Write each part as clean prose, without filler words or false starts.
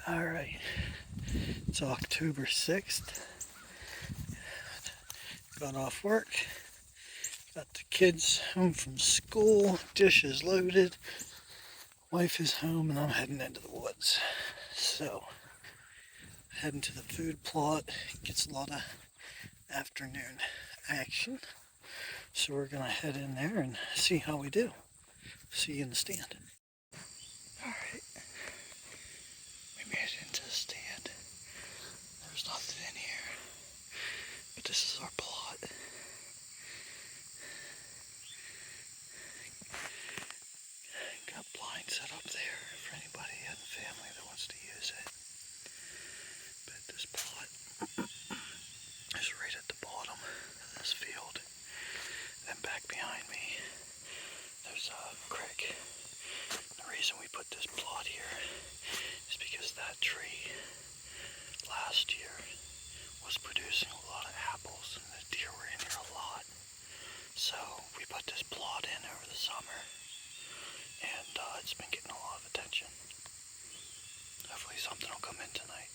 Alright, it's October 6th. Got off work. Got the kids home from school. Dishes loaded. Wife is home and I'm heading into the woods. So, heading to the food plot. Gets a lot of afternoon action. So we're going to head in there and see how we do. See you in the stand. Alright, we made it into the stand. There's nothing in here, but this is our plot. Got blinds set up there for anybody in the family that wants to use it. But this plot is right at the bottom of this field. Then back behind me, there's a creek. The reason we put this plot here is because that tree last year was producing a lot of apples and the deer were in here a lot. So we put this plot in over the summer and it's been getting a lot of attention. Hopefully something will come in tonight.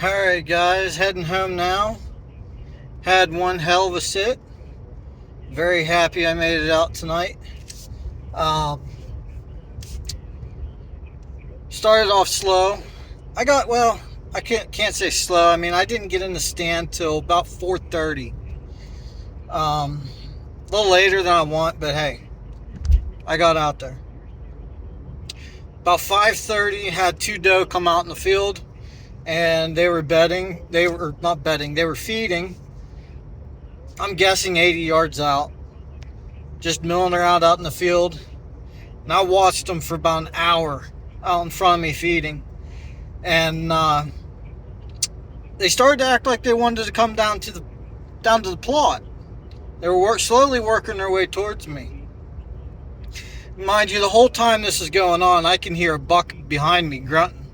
Alright guys, heading home now. Had one hell of a sit. Very happy I made it out tonight. Started off slow. I can't say slow. I mean, I didn't get in the stand till about 4:30. A little later than I want, but hey, I got out there. About 5:30, had two doe come out in the field, and they were bedding. They were not bedding. They were feeding. I'm guessing 80 yards out, just milling around out in the field. And I watched them for about an hour out in front of me feeding, and they started to act like they wanted to come down to the plot. They were slowly working their way towards me. Mind you, the whole time this is going on, I can hear a buck behind me grunting,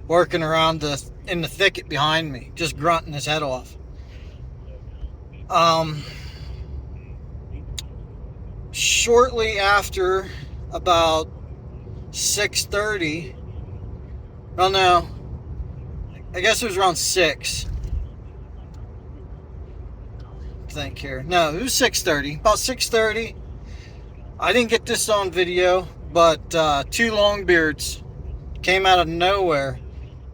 working around in the thicket behind me, just grunting his head off. Shortly after about 6:30, well, no, I guess it was around 6. Think here. No, it was 6:30. About 6:30. I didn't get this on video, but two longbeards came out of nowhere,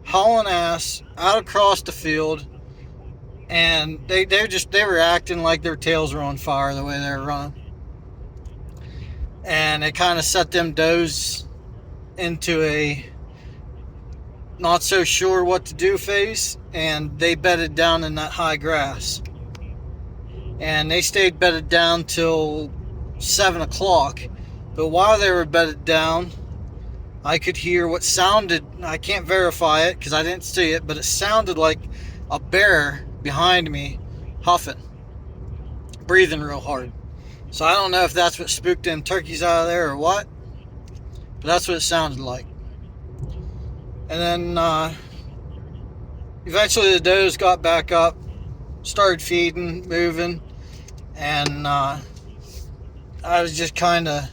hauling ass out across the field, and they were acting like their tails were on fire the way they were running, and it kind of set them does into a not so sure what to do phase, and they bedded down in that high grass, and they stayed bedded down till 7 o'clock. But while they were bedded down, I could hear what sounded, I can't verify it because I didn't see it, but it sounded like a bear behind me huffing, breathing real hard. So I don't know if that's what spooked them turkeys out of there or what, but that's what it sounded like. And then eventually the does got back up, started feeding, moving, and I was just kind of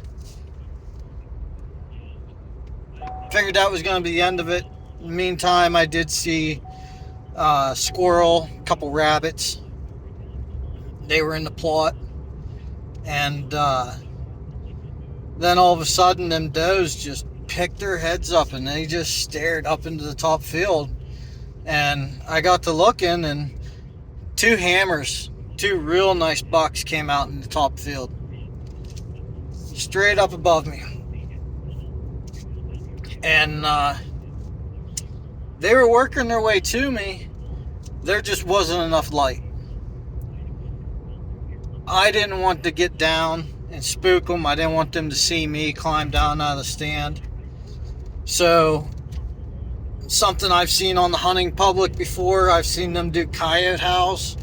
figured that was going to be the end of it. In the meantime, I did see a squirrel, a couple rabbits. They were in the plot, and then all of a sudden them does just picked their heads up and they just stared up into the top field, and I got to looking, and two hammers, two real nice bucks came out in the top field, straight up above me, and they were working their way to me. There just wasn't enough light. I didn't want to get down and spook them. I didn't want them to see me climb down out of the stand. So, something I've seen on the hunting public before, I've seen them do coyote howls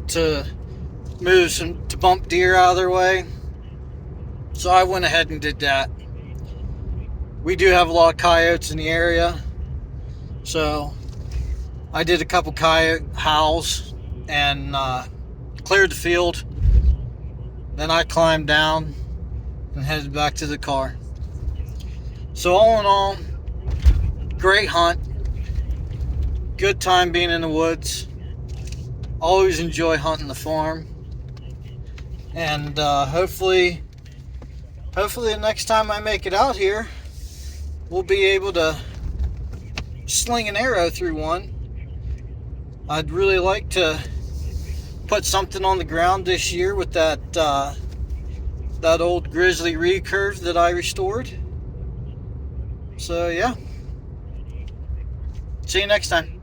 to bump deer out of their way. So I went ahead and did that. We do have a lot of coyotes in the area, so I did a couple coyote howls and cleared the field. Then I climbed down and headed back to the car. So all in all, great hunt. Good time being in the woods. Always enjoy hunting the farm. And hopefully the next time I make it out here, we'll be able to sling an arrow through one. I'd really like to put something on the ground this year with that old grizzly recurve that I restored. So yeah, see you next time.